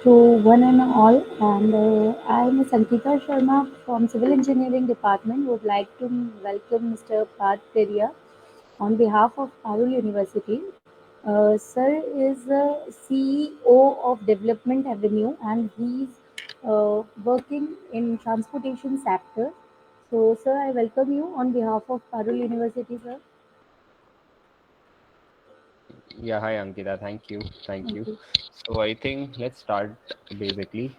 to one and all. And I'm Sankita Sharma from Civil Engineering Department. Would like to welcome Mr. Parth Peria on behalf of Parul University. Sir is CEO of Development Avenue, and he's working in transportation sector. So, sir, I welcome you on behalf of Parul University, sir. Yeah, hi Ankita. Thank you. Thank Thank you. you. So I think let's start basically,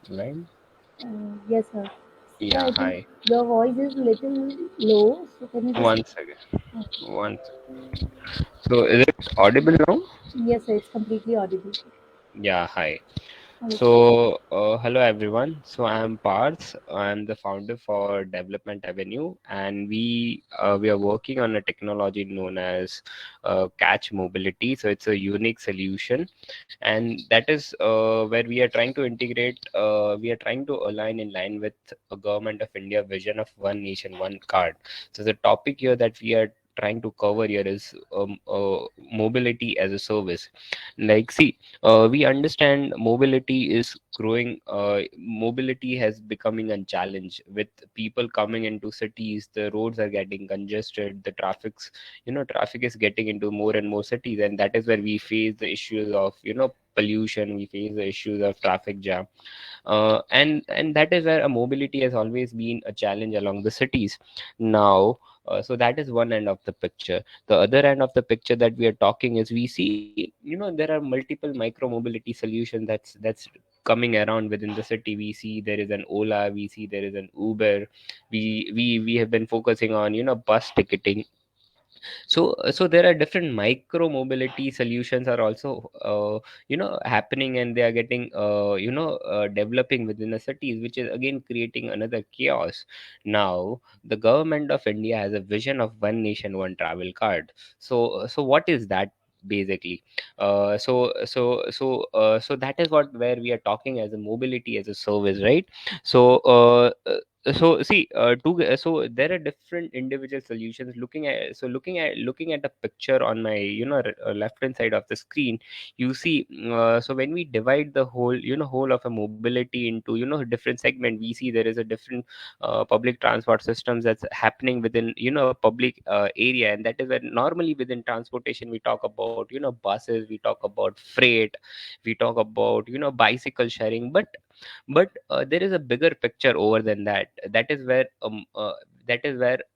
right? Yes, sir. Sir, Yeah, I think hi. your voice is little low, so can you just? One second. One. So is it audible now? Yes, sir, it's completely audible. Yeah, hi. Hello, sir. So, hello everyone. So, I'm Parth. I'm the founder for Development Avenue, and we are working on a technology known as Catch Mobility. So, it's a unique solution, and that is where we are trying to integrate. We are trying to align in line with a government of India vision of one nation, one card. So, the topic here that we are trying to cover here is mobility as a service. Like, see, we understand mobility is growing. Mobility has becoming a challenge with people coming into cities. The roads are getting congested. The traffic is getting into more and more cities, and that is where we face the issues of pollution. We face the issues of traffic jam, and that is where a mobility has always been a challenge along the cities. Now, so that is one end of the picture. The other end of the picture that we are talking is we see, there are multiple micro mobility solutions that's coming around within the city. We see there is an Ola, we see there is an Uber. We have been focusing on bus ticketing. So there are different micro mobility solutions are also happening, and they are getting developing within the cities, which is again creating another chaos. Now the government of India has a vision of one nation, one travel card. So what is that basically? So that is what where we are talking as a mobility as a service, right? So there are different individual solutions. Looking at a picture on my left hand side of the screen, you see, so when we divide the whole of a mobility into different segment, we see there is a different public transport systems that's happening within a public area. And that is where normally within transportation we talk about buses, we talk about freight, we talk about bicycle sharing. But there is a bigger picture over than that. That is where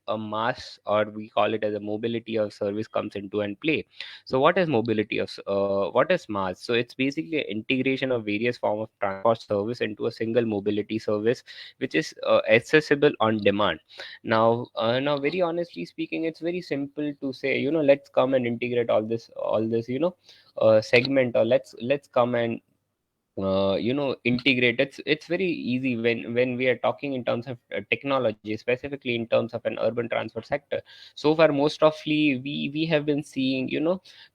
a mass, or we call it as a mobility of service, comes into and play. So what is mass? So it's basically an integration of various form of transport service into a single mobility service, which is accessible on demand. Now, very honestly speaking, it's very simple to say, let's come and integrate all this segment, or let's come and integrate. It's very easy when we are talking in terms of technology, specifically in terms of an urban transport sector. So far, most of we have been seeing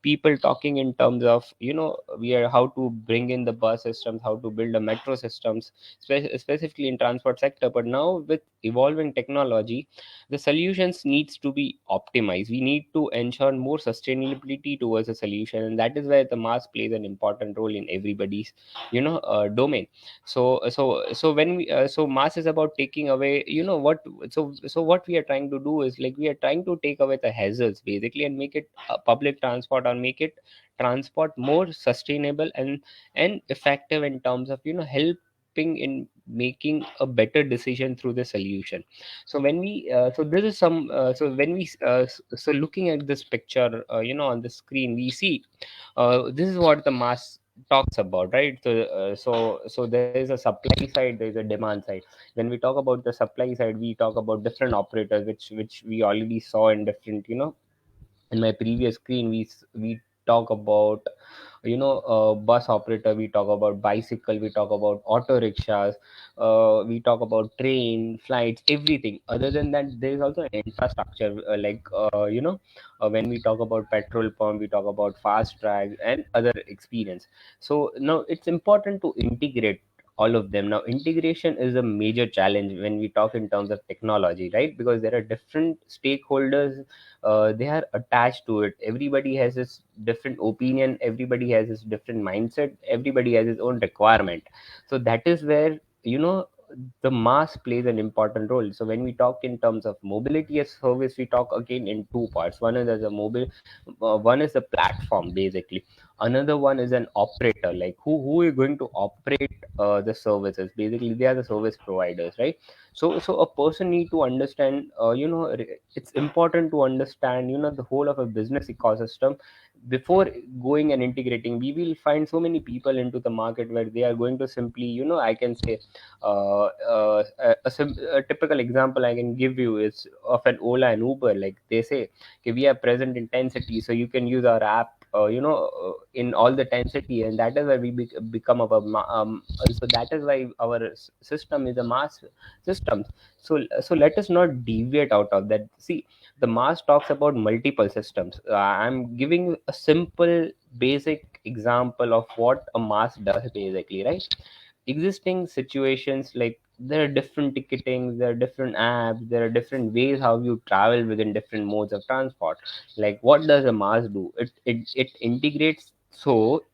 people talking in terms of we are how to bring in the bus systems, how to build a metro systems, specifically in transport sector. But now with evolving technology, the solutions needs to be optimized. We need to ensure more sustainability towards a solution, and that is where the mass plays an important role in everybody's domain. So when we so mass is about taking away what. So what we are trying to do is, like, we are trying to take away the hazards basically, and make it public transport, or make it transport more sustainable and effective in terms of helping in making a better decision through the solution. So when we so this is some so when we so looking at this picture on the screen, we see this is what the mass talks about, right? So there is a supply side, there is a demand side. When we talk about the supply side, we talk about different operators, which we already saw in different in my previous screen. We talk about bus operator, we talk about bicycle, we talk about auto rickshaws, we talk about train, flights, everything. Other than that, there is also an infrastructure, when we talk about petrol pump, we talk about fast track and other experience. So now it's important to integrate all of them. Now integration is a major challenge when we talk in terms of technology, right? Because there are different stakeholders, they are attached to it. Everybody has this different opinion, everybody has this different mindset, everybody has his own requirement. So that is where, you know, the mass plays an important role. So when we talk in terms of mobility as service, we talk again in two parts. One is as a mobile, one is a platform basically. Another one is an operator, like who is going to operate the services. Basically they are the service providers, right? So a person need to understand, it's important to understand, you know, the whole of a business ecosystem before going and integrating. We will find so many people into the market where they are going to simply, you know, I can say, a typical example I can give you is of an Ola and Uber. Like they say, okay, we are present in 10 cities, so you can use our app, in all the 10 cities, and that is why we become of a so that is why our system is a mass system. So let us not deviate out of that. See, the mass talks about multiple systems. I'm giving a simple basic example of what a mass does basically, right? Existing situations, like there are different ticketings, there are different apps, there are different ways how you travel within different modes of transport. Like what does a mass do? It integrates. So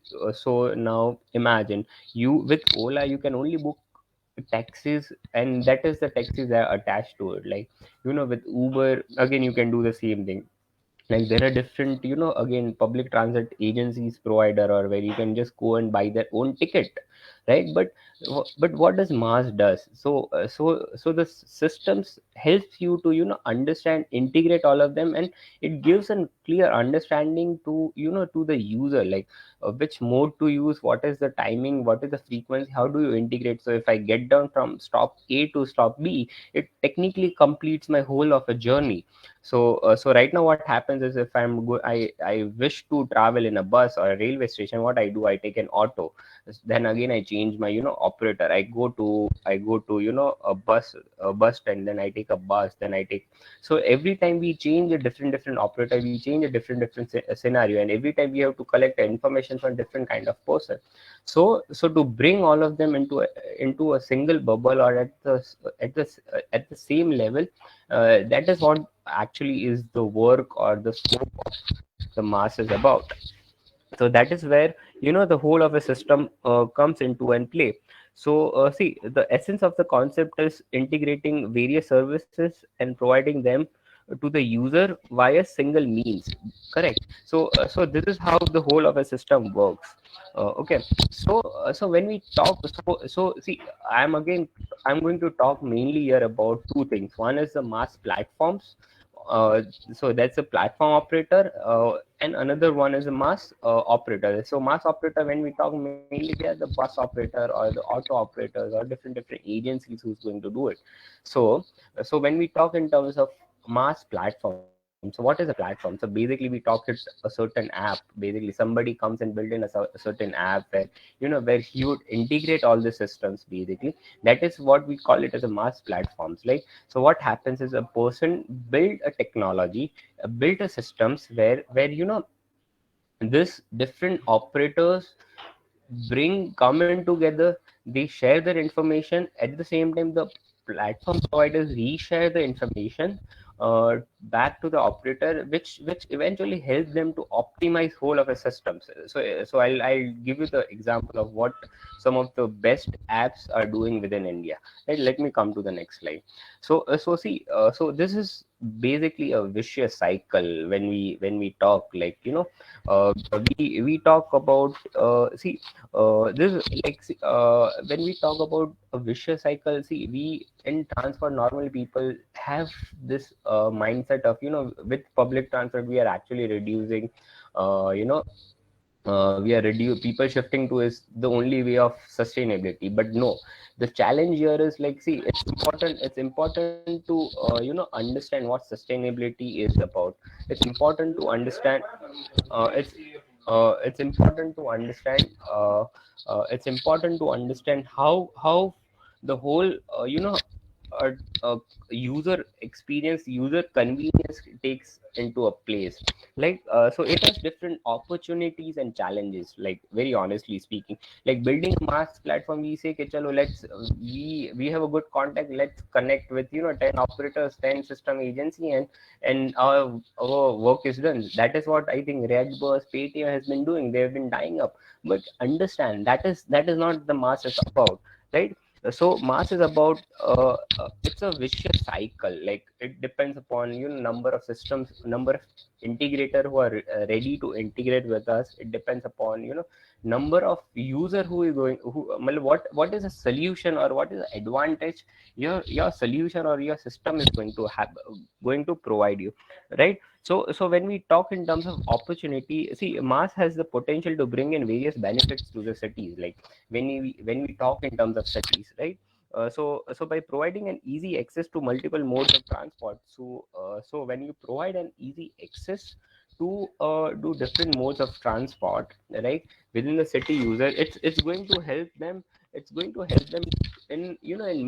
now imagine, you with Ola you can only book taxis, and that is the taxis that are attached to it. Like, you know, with Uber again you can do the same thing. Like there are different, you know, again public transit agencies provider, or where you can just go and buy their own ticket, right? But what does mass does? So the systems helps you to, you know, understand, integrate all of them, and it gives a clear understanding to, you know, to the user, like which mode to use, what is the timing, what is the frequency, how do you integrate. So if I get down from stop A to stop B, it technically completes my whole of a journey. So right now what happens is, if I wish to travel in a bus or a railway station, what I do, I take an auto. Then again I change my, you know, operator. I go to you know, a bus stand, then I take a bus, then I take. So every time we change a different operator, we change a different scenario, and every time we have to collect information from different kind of person. So to bring all of them into a single bubble, or at the same level, that is what actually is the work or the scope of the mass is about. So that is where, you know, the whole of a system comes into and play. So see, the essence of the concept is integrating various services and providing them to the user via single means. Correct. So this is how the whole of a system works. Okay. So when we talk, so see, I'm going to talk mainly here about two things. One is the mass platforms. So that's a platform operator, and another one is a mass operator. So mass operator, when we talk, mainly they are the bus operator or the auto operators or different agencies who's going to do it. So so when we talk in terms of mass platform, so what is a platform? So basically we talk it a certain app. Basically somebody comes and build in a certain app where, you know, where he would integrate all the systems basically. That is what we call it as a mass platforms. Like, so what happens is, a person build a technology, build a systems where, you know, this different operators come in together. They share their information. At the same time, the platform providers reshare the information back to the operator, which eventually helps them to optimize whole of a system. So I'll give you the example of what some of the best apps are doing within India. Right, let me come to the next slide. So this is basically a vicious cycle. When we talk, like, you know, we talk about, this like, when we talk about a vicious cycle, see, we in transport, normally people have this mindset of, you know, with public transport we are actually reducing, you know, we are people shifting to is the only way of sustainability. But no, the challenge here is, like, see, it's important to, understand what sustainability is about. It's important to understand, it's important to understand, it's important to understand how the whole, a user experience, user convenience takes into a place. Like so it has different opportunities and challenges, like very honestly speaking. Like building a mass platform, we say, okay, chalo, let's we have a good contact, let's connect with 10 operators, 10 system agency, and our work is done. That is what I think Redbus, Paytm has been doing. They have been dying up. But understand, that is not the mass is about, right? So mass is about it's a vicious cycle. Like it depends upon number of systems, number of integrator who are ready to integrate with us. It depends upon number of user who is going, who what is a solution or what is the advantage your solution or your system is going to have, going to provide you, right? So when we talk in terms of opportunity, see, mass has the potential to bring in various benefits to the cities. Like when we talk in terms of cities, right? So by providing an easy access to multiple modes of transport, so when you provide an easy access to do different modes of transport, right, within the city user, it's going to help them. It's going to help them in in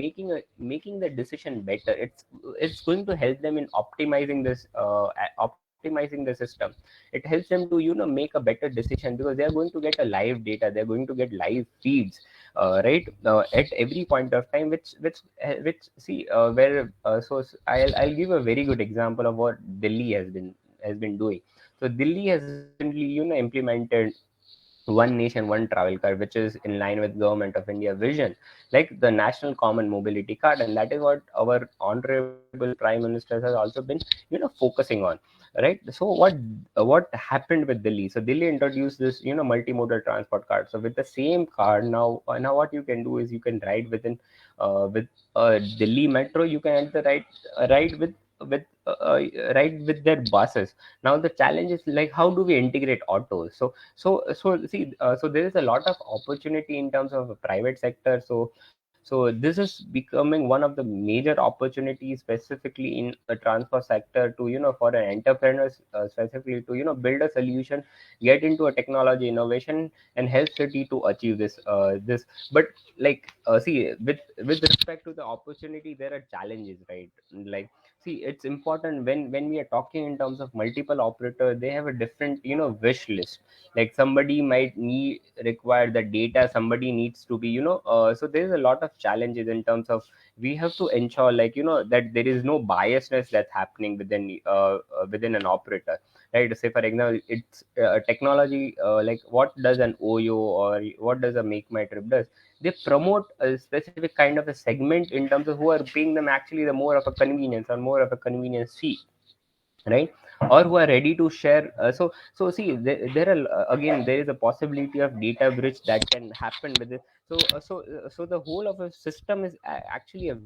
making the decision better. It's going to help them in optimizing this optimizing the system. It helps them to make a better decision, because they are going to get a live data, they're going to get live feeds, right, at every point of time, which see where I'll give a very good example of what Delhi has been doing. So Delhi has recently implemented one nation, one travel card, which is in line with Government of India vision, like the National Common Mobility Card. And that is what our honorable Prime Minister has also been focusing on, right? So what happened with Delhi? So Delhi introduced this multimodal transport card. So with the same card, now what you can do is you can ride with Delhi Metro. You can enter ride with ride with their buses. Now the challenge is, like, how do we integrate autos? So see, so there is a lot of opportunity in terms of a private sector. So this is becoming one of the major opportunities, specifically in the transport sector, to for an entrepreneurs, specifically to build a solution, get into a technology innovation, and help city to achieve this. But like, see, with respect to the opportunity, there are challenges, right? Like, see, it's important when we are talking in terms of multiple operator, they have a different wish list. Like somebody might need require the data, somebody needs to be so there is a lot of challenges in terms of, we have to ensure, like, that there is no biasness that's happening within an operator, right? Say for example, it's technology, like what does an Oyo or what does a Make My Trip does. They promote a specific kind of a segment in terms of who are paying them actually the more of a convenience or more of a convenience fee, right? Or who are ready to share. So see, there are again, there is a possibility of data breach that can happen with it. So the whole of a system is actually a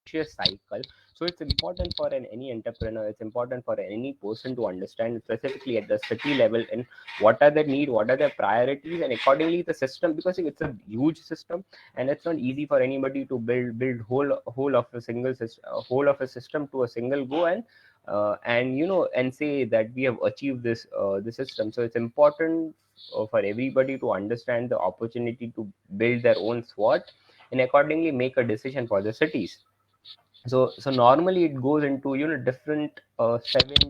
vicious cycle. So it's important for any entrepreneur, it's important for any person to understand, specifically at the city level, and what are the need, what are the priorities, and accordingly the system, because it's a huge system, and it's not easy for anybody to build whole of a single system, whole of a system to a single go, and and say that we have achieved this system. So it's important for everybody to understand the opportunity to build their own SWOT, and accordingly make a decision for the cities. So normally it goes into different 7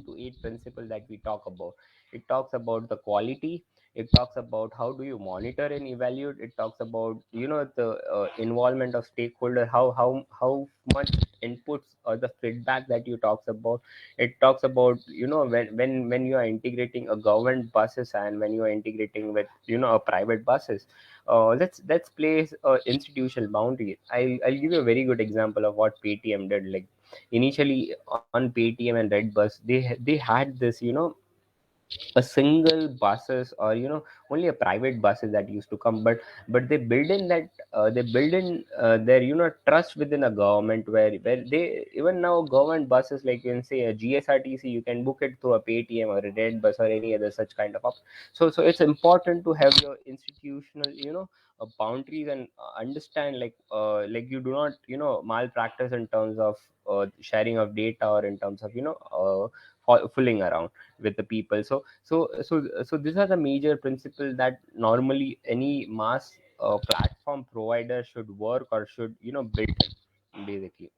to 8 principles that we talk about. It talks about the quality, it talks about how do you monitor and evaluate, it talks about the involvement of stakeholder, how much inputs or the feedback that you talks about. It talks about when you are integrating a government buses and when you are integrating with a private buses. Let's place a institutional boundary. I'll give you a very good example of what Paytm did. Like initially on Paytm and Redbus, they had this a single buses, or only a private buses that used to come, but they build in that they build in their trust within a government, where they, even now government buses, like you can say a GSRTC, you can book it through a Paytm or a Red Bus or any other such kind of so it's important to have your institutional boundaries, and understand, like you do not malpractice in terms of sharing of data, or in terms of fooling around with the people. So these are the major principles that normally any mass platform provider should work or should build. basically.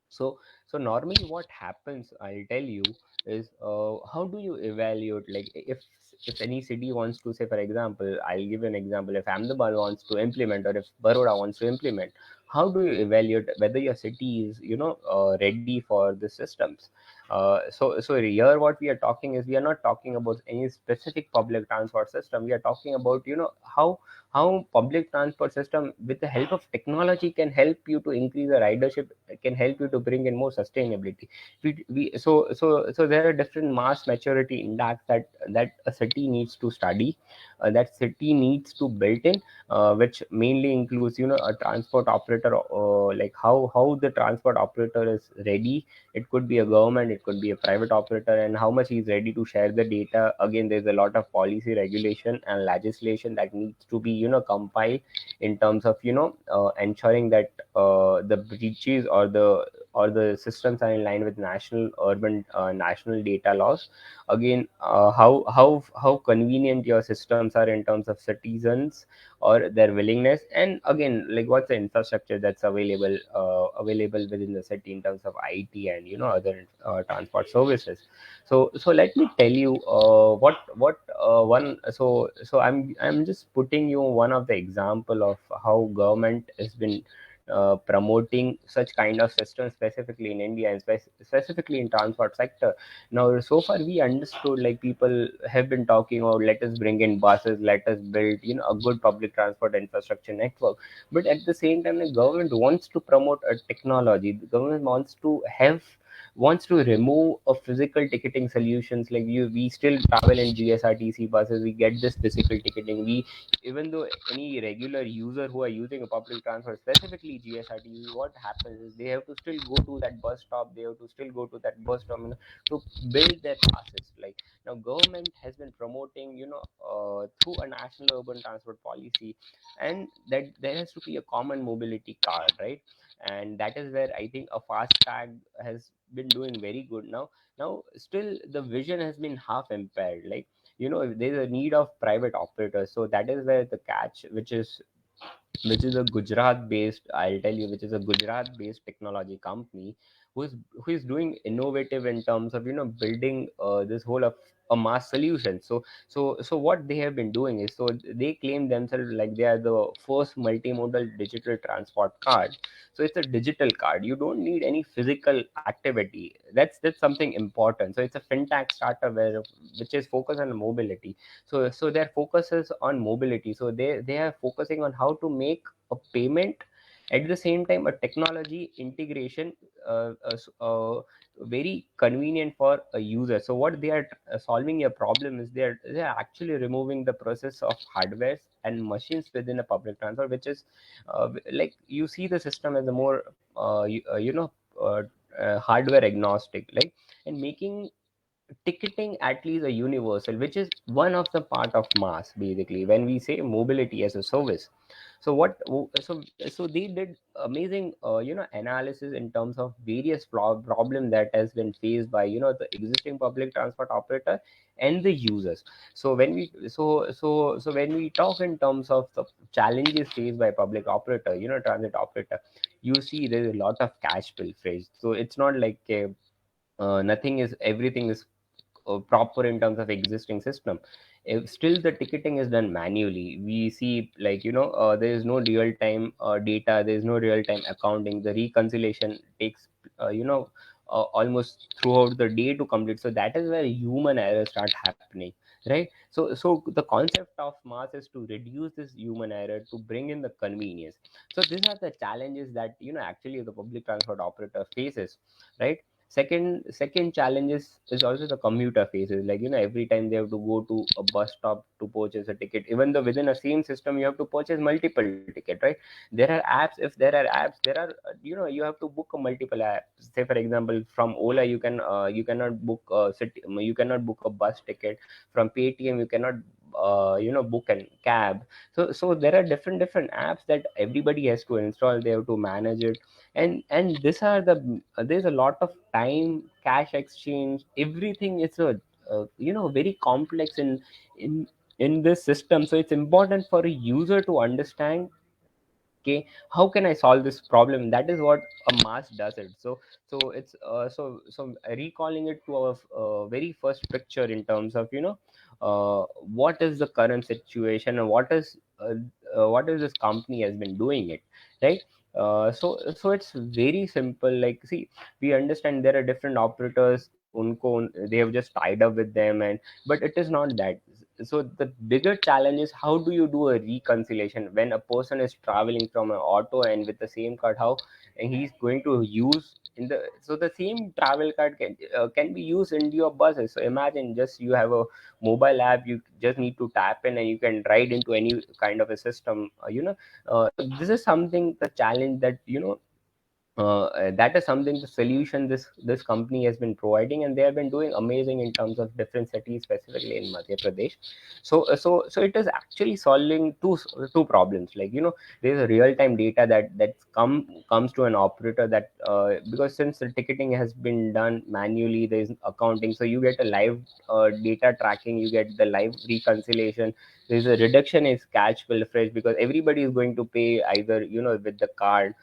So normally what happens, I'll tell you, is how do you evaluate, like if any city wants to, say for example, I'll give an example, if Ahmedabad wants to implement, or if Baroda wants to implement, how do you evaluate whether your city is, ready for the systems? So here what we are talking is, we are not talking about any specific public transport system. We are talking about, how public transport system with the help of technology can help you to increase the ridership, can help you to bring in more sustainability. So there are different mass maturity index that a city needs to study, that city needs to build in, which mainly includes, a transport operator, like how the transport operator is ready. It could be a government, it could be a private operator, and how much he's ready to share the data. Again, there's a lot of policy, regulation, and legislation that needs to be, compiled, in terms of, ensuring that the breaches or the systems are in line with national data laws. Again, how convenient your systems are in terms of citizens or their willingness, and again, like what's the infrastructure that's available within the city in terms of IT and, other transport services. So let me tell you, what one so I'm just putting you one of the example of how government has been promoting such kind of systems, specifically in India, and specifically in transport sector. Now, so far we understood, like people have been talking about, let us bring in buses, let us build, a good public transport infrastructure network. But at the same time, the government wants to promote a technology. The government wants to remove a physical ticketing solutions. Like we still travel in GSRTC buses, we get this physical ticketing. We Even though any regular user who are using a public transport, specifically GSRTC, what happens is they have to still go to that bus stop, they have to still go to that bus terminal to build their passes. Like, now government has been promoting, through a national urban transport policy, and that there has to be a common mobility card, right? And that is where I think a fast tag has been doing very good. Now still the vision has been half impaired. Like, there's a need of private operators. So that is where the catch, which is a Gujarat based, I'll tell you, which is a Gujarat based technology company, who is doing innovative in terms of, building this whole of a mass solution. So what they have been doing is, so they claim themselves like they are the first multimodal digital transport card. So it's a digital card, you don't need any physical activity. That's something important. So it's a fintech startup which is focused on mobility. So their focus is on mobility. So they are focusing on how to make a payment, at the same time a technology integration, very convenient for a user. So what they are solving a problem is, they are actually removing the process of hardware and machines within a public transport, which is, like, you see the system as a more, uh, hardware agnostic, like, and making ticketing at least a universal, which is one of the part of mass, basically, when we say mobility as a service. So they did amazing, analysis in terms of various problem that has been faced by, the existing public transport operator and the users. So when we talk in terms of the challenges faced by public operator, transit operator, you see there's a lot of cash pilferage. So it's not like nothing is everything is proper in terms of existing system. If still the ticketing is done manually, we see, like, there is no real time data, there is no real time accounting. The reconciliation takes, almost throughout the day to complete. So that is where human errors start happening, right? So the concept of mass is to reduce this human error, to bring in the convenience. So these are the challenges that, actually the public transport operator faces, right? Second challenge is also the commuter faces. Like, every time they have to go to a bus stop to purchase a ticket, even though within a same system you have to purchase multiple ticket, right? There are apps. If there are apps, there are, you have to book a multiple apps. Say for example, from Ola, you cannot book a city, you cannot book a bus ticket. From Paytm, you cannot book a cab. So there are different apps that everybody has to install, they have to manage it. And these are there's a lot of time, cash exchange, everything is a, very complex in in this system. So it's important for a user to understand Okay, how can I solve this problem? That is what a mass does it. So recalling it to our very first picture in terms of what is the current situation, and what is this company has been doing it, right? So it's very simple. Like, see, we understand there are different operators, they have just tied up with them, and but it is not that. So the bigger challenge is, how do you do a reconciliation when a person is traveling from an auto and with the same card, how and he's going to use in the so the same travel card can be used in your buses. So imagine, just you have a mobile app, you just need to tap in and you can ride into any kind of a system, so this is something, the challenge that that is something, the solution this company has been providing, and they have been doing amazing in terms of different cities, specifically in Madhya Pradesh. So it is actually solving two problems. Like, there is a real time data that comes to an operator, that because since the ticketing has been done manually, there is accounting, so you get a live data tracking, you get the live reconciliation. There is a reduction in catch pilferage, because everybody is going to pay either with the card.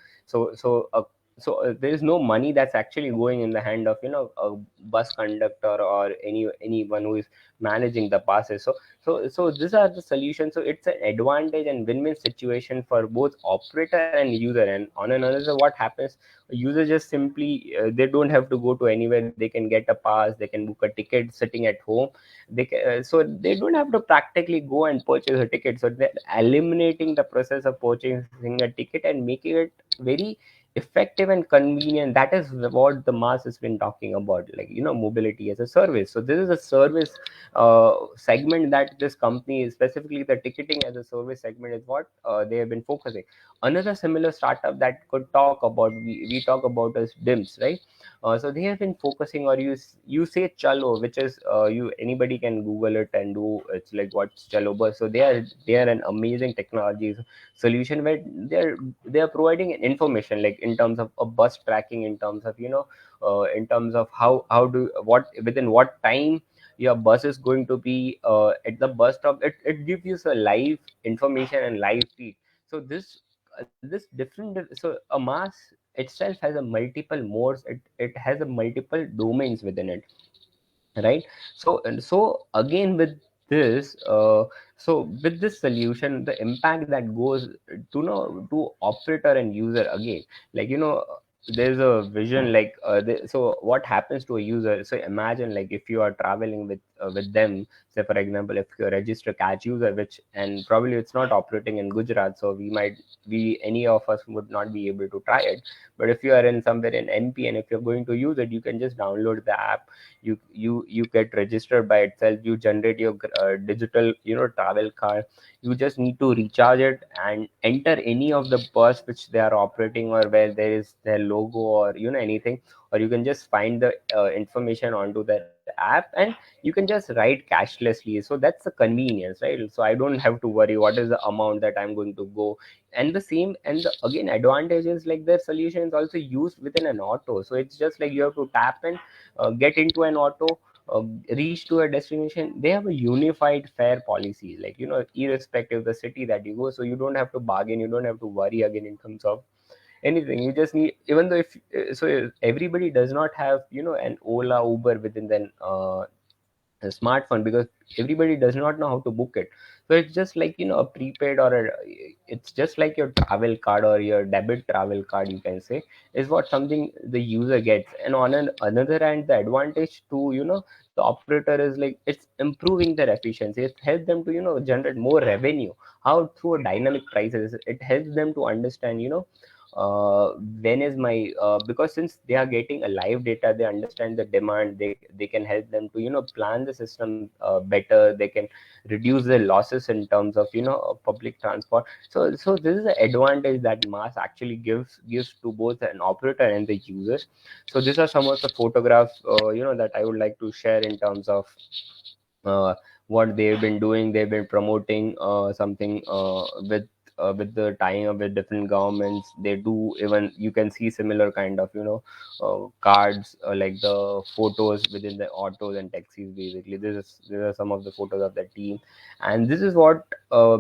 So there is no money that's actually going in the hand of a bus conductor or anyone who is managing the passes. So these are the solutions. So it's an advantage and win-win situation for both operator and user. And on another, what happens, user just simply they don't have to go to anywhere, they can get a pass, they can book a ticket sitting at home. So they don't have to practically go and purchase a ticket. So they're eliminating the process of purchasing a ticket and making it very effective and convenient. That is what the mass has been talking about, like mobility as a service. So this is a service segment that this company is, specifically the ticketing as a service segment, is what they have been focusing. Another similar startup that could talk about, we talk about, is DIMS, right? So they have been focusing, or you say Chalo, which is you anybody can Google it and do, it's like what's Chalo bus. So they are an amazing technology solution, where they are providing information, like in terms of a bus tracking, in terms of in terms of how do what within what time your bus is going to be at the bus stop. It gives you a live information and live feed. So this different, so a mass itself has a multiple modes, it has a multiple domains within it, right? So again, with this with this solution, the impact that goes to operator and user again, like there's a vision, like so what happens to a user. So imagine, like, if you are traveling with them, say for example, if you register catch user, which, and probably it's not operating in Gujarat, so we any of us would not be able to try it. But if you are in somewhere in MP, and if you're going to use it, you can just download the app. You get registered by itself, you generate your digital travel card. You just need to recharge it and enter any of the bus which they are operating, or where there is their logo, or anything. Or you can just find the information onto their app, and you can just write cashlessly. So that's the convenience, right? So I don't have to worry what is the amount that I'm going to go. And the same, and again, advantage is, like, their solution is also used within an auto. So it's just like you have to tap in, get into an auto, uh, reach to a destination. They have a unified fare policy, like irrespective of the city that you go. So you don't have to bargain, you don't have to worry again in terms of anything. You just need, even though if everybody does not have an Ola, Uber within then a smartphone, because everybody does not know how to book it. So it's just like a prepaid, or it's just like your travel card or your debit travel card, you can say, is what something the user gets. And on another hand, the advantage to the operator is, like, it's improving their efficiency. It helps them to generate more revenue. How? Through a dynamic prices. It helps them to understand when is my because since they are getting a live data, they understand the demand. They can help them to plan the system better. They can reduce the losses in terms of public transport. So this is the advantage that mass actually gives to both an operator and the users. So these are some of the photographs that I would like to share in terms of uh, what they've been doing. They've been promoting something with with the tying up with different governments, they do, even you can see similar kind of cards, like the photos within the autos and taxis. Basically, these are some of the photos of the team, and this is what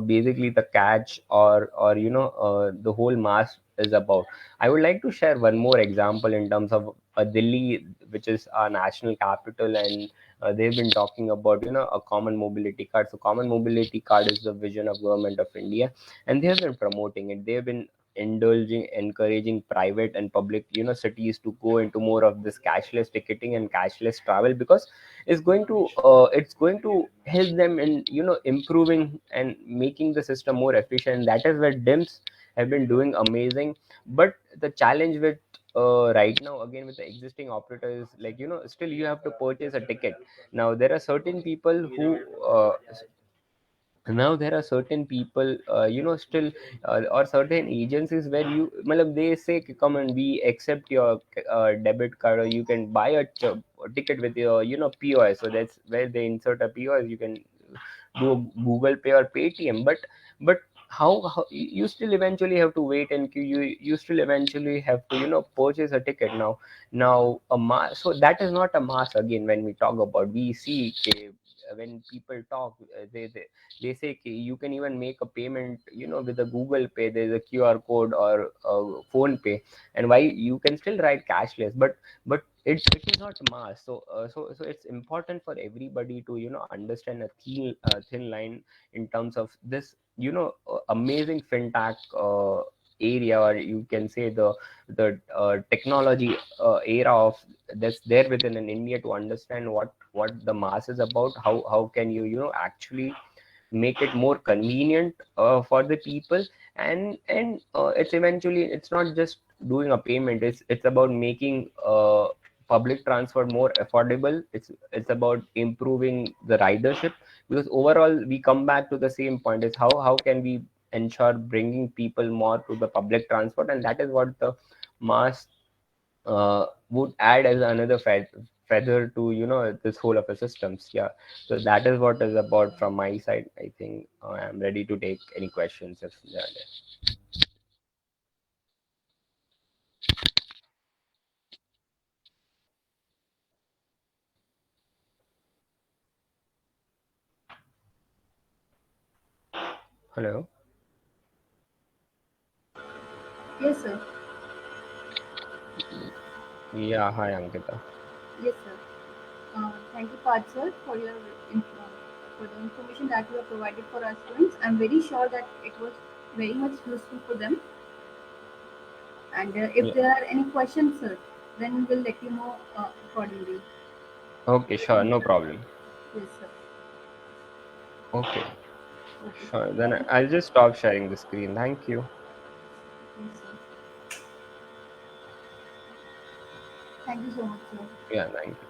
basically the catch, or the whole mass is about. I would like to share one more example in terms of Delhi, which is our national capital, and they've been talking about a common mobility card. So common mobility card is the vision of government of India, and they have been promoting it. They have been encouraging private and public cities to go into more of this cashless ticketing and cashless travel, because it's going to help them in improving and making the system more efficient. That is where DIMS have been doing amazing. But the challenge with right now, again, with the existing operators, like still you have to purchase a ticket. Now there are certain people who now there are certain people still or certain agencies where they say, come on, we accept your debit card, or you can buy a ticket with your POS. So that's where they insert a POS. You can do a Google Pay or Paytm. But how you still eventually have to wait and queue. You still eventually have to purchase a ticket. Now a mass, so that is not a mass. Again, when we talk about, we see, when people talk, they say, you can even make a payment with a Google Pay. There's a QR code or phone pay, and why you can still write cashless. But it is not mass. So it's important for everybody to understand a thin line in terms of this amazing fintech area, or you can say the technology era of that's there within in India, to understand what the mass is about. How can you actually make it more convenient for the people. And it's eventually, it's not just doing a payment. It's about making public transport more affordable. It's about improving the ridership, because overall we come back to the same point, is how can we ensure bringing people more to the public transport. And that is what the mass would add as another feather to this whole of the systems. Yeah, so that is what is about from my side. I think I'm ready to take any questions if there are there. Hello. Yes, sir. Yeah, hi Ankita. Yes, sir. Thank you, Parth, sir, for your for the information that you have provided for our students. I'm very sure that it was very much useful for them. And if Yeah. there are any questions, sir, then we'll let you know accordingly. Okay, sure, no problem. Yes, sir. Okay, Okay, sir. sure, then I'll just stop sharing the screen. Thank you. Yes, sir. Thank you so much, sir. Yeah, thank you.